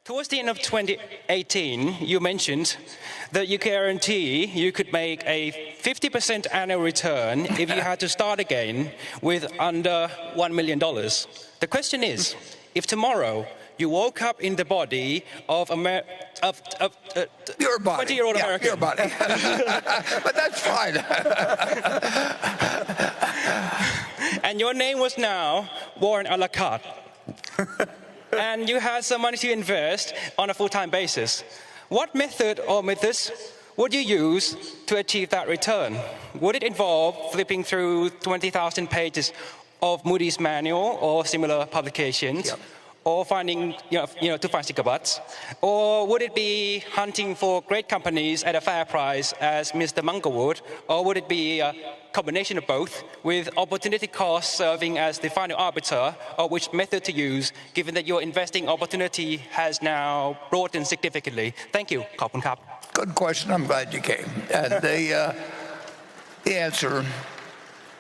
Towards the end of 2018, you mentioned that you guarantee you could make a 50% annual return if you had to start again with under $1 million. The question is, if tomorrow you woke up in the body of a your body. 20-year-old Yeah, American. your body. But that's fine. And your name was now Warren a la carte. And you had some money to invest on a full-time basis. What method or methods would you use to achieve that return? Would it involve flipping through 20,000 pages of Moody's manual or similar publications? Yep. Or finding, to find cigar butts? Or would it be hunting for great companies at a fair price as Mr. Munger would? Or would it be a combination of both with opportunity cost serving as the final arbiter of which method to use, given that your investing opportunity has now broadened significantly? Thank you. ขอบคุณครับ Good question. I'm glad you came. And the answer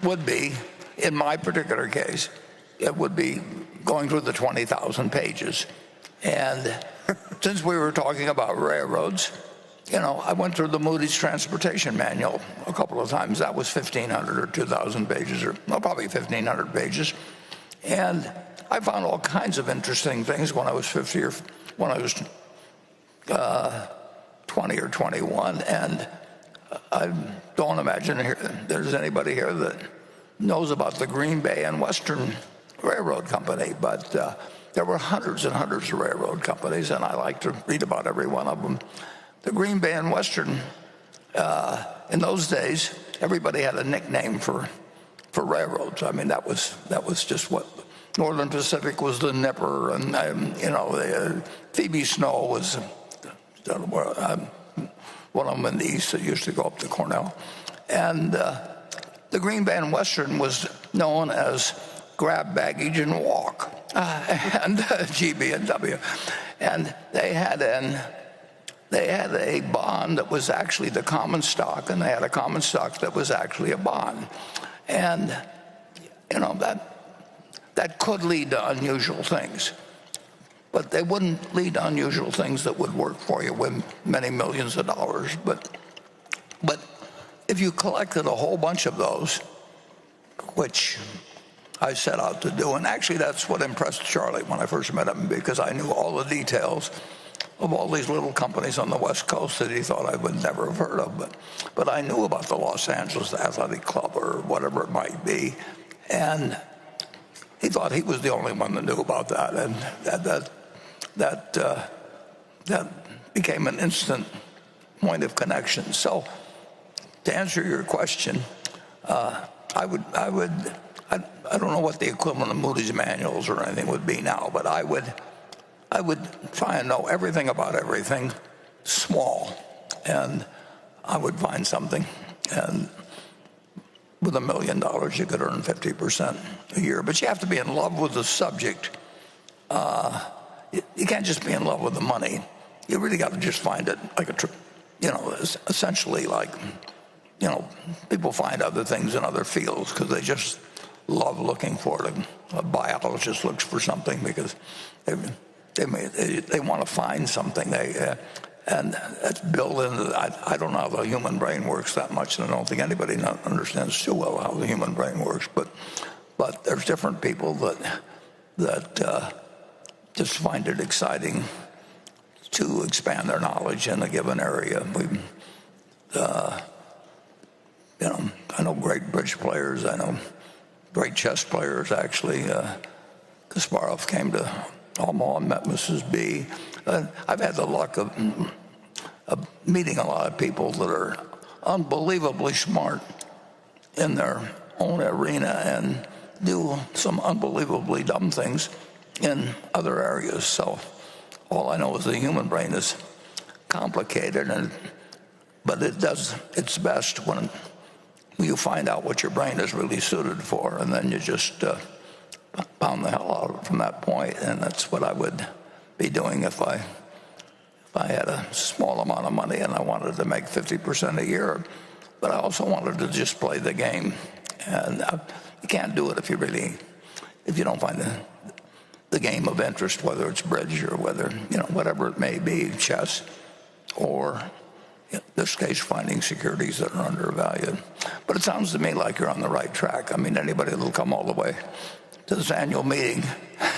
would be, in my particular case, it would be going through the 20,000 pages. And since we were talking about railroads, I went through the Moody's transportation manual a couple of times. That was 1,500 or 2,000 pages, or probably 1,500 pages. And I found all kinds of interesting things when I was 50 or when I was 20 or 21. And I don't imagine there's anybody here that knows about the Green Bay and Western Railroad Company, but there were hundreds and hundreds of railroad companies, and I like to read about every one of them. The Green Bay and Western, in those days, everybody had a nickname for railroads. I mean, that was just what Northern Pacific was, the Nipper, and Phoebe Snow was one of them in the east that used to go up to Cornell, and the Green Bay and Western was known as grab baggage and walk, and GB&W, and they had a bond that was actually the common stock, and they had a common stock that was actually a bond, and that could lead to unusual things, but they wouldn't lead to unusual things that would work for you with many millions of dollars. But if you collected a whole bunch of those, which I set out to do, and actually that's what impressed Charlie when I first met him, because I knew all the details of all these little companies on the West Coast that he thought I would never have heard of, but I knew about the Los Angeles Athletic Club or whatever it might be, and he thought he was the only one that knew about that, and that became an instant point of connection. So to answer your question, I don't know what the equivalent of Moody's manuals or anything would be now, but I would try and know everything about everything small, and I would find something. And with $1 million, you could earn 50% a year. But you have to be in love with the subject. You can't just be in love with the money. You really got to just find it like essentially like, people find other things in other fields because they just love looking for it. A biologist looks for something because they want to find something. And that's built into. I don't know how the human brain works that much, and I don't think anybody understands too well how the human brain works. But there's different people that just find it exciting to expand their knowledge in a given area. I know great bridge players. I know great chess players, actually. Kasparov came to Omaha and met Mrs. B. I've had the luck of meeting a lot of people that are unbelievably smart in their own arena and do some unbelievably dumb things in other areas. So all I know is the human brain is complicated, but it does its best when you find out what your brain is really suited for, and then you just pound the hell out of it from that point. And that's what I would be doing if I had a small amount of money and I wanted to make 50% a year. But I also wanted to just play the game, and you can't do it if you don't find the game of interest, whether it's bridge or whether, whatever it may be, chess, or in this case, finding securities that are undervalued. But it sounds to me like you're on the right track. I mean, anybody that'll come all the way to this annual meeting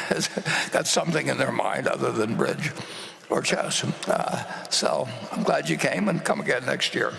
has got something in their mind other than bridge or chess. So I'm glad you came, and come again next year.